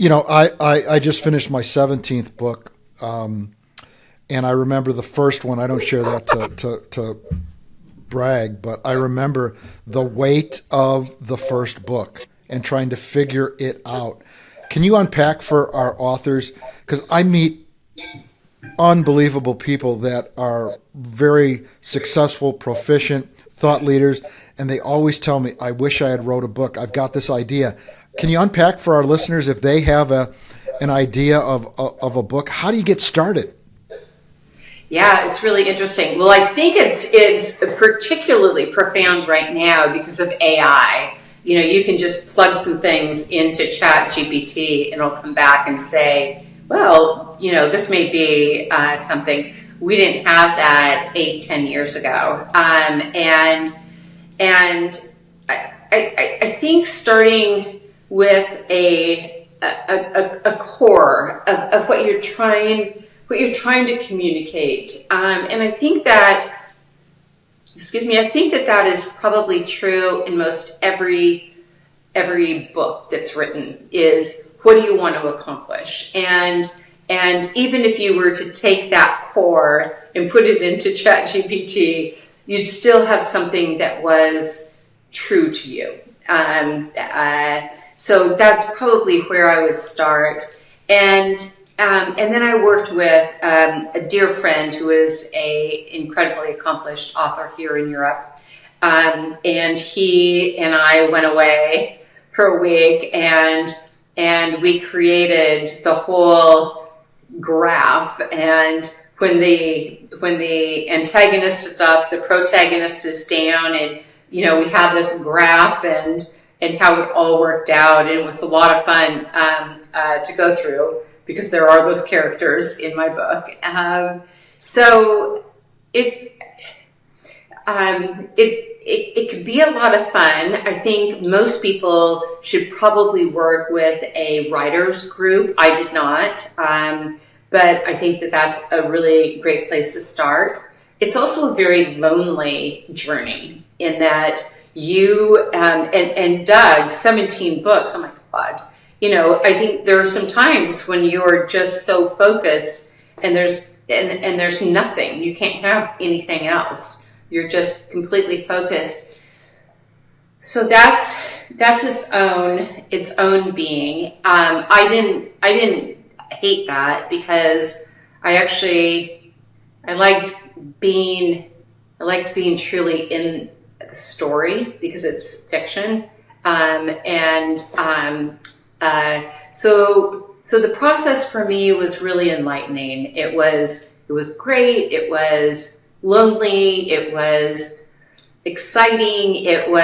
I just finished my 17th book, and I remember the first one. I don't share that to brag, but I remember the weight of the first book and trying to figure it out. Can you unpack for our authors? Because I meet unbelievable people that are very successful, proficient, thought leaders, and they always tell me, I wish I had wrote a book. I've got this idea. Can you unpack for our listeners if they have an idea of a book? How do you get started? Yeah, it's really interesting. Well, I think it's particularly profound right now because of AI. You can just plug some things into ChatGPT and it'll come back and say, well, this may be something. We didn't have that 8-10 years ago. And I think starting with a core of what you're trying to communicate. And I think that, I think that is probably true in most every book that's written is, what do you want to accomplish? And even if you were to take that core and put it into ChatGPT, you'd still have something that was true to you. So that's probably where I would start. And then I worked with a dear friend who is a incredibly accomplished author here in Europe. And he and I went away for a week and we created the whole graph. And when the antagonist is up, the protagonist is down, and we had this graph and how it all worked out. And it was a lot of fun to go through, because there are those characters in my book. So it could be a lot of fun. I think most people should probably work with a writer's group. I did not, but I think that that's a really great place to start. It's also a very lonely journey in that you, and Doug, 17 books, oh my God. I think there are some times when you're just so focused and there's nothing. You can't have anything else. You're just completely focused. So that's its own being. I didn't hate that, because I liked being truly in the story, because it's fiction. So the process for me was really enlightening. It was great. It was lonely. It was exciting. It was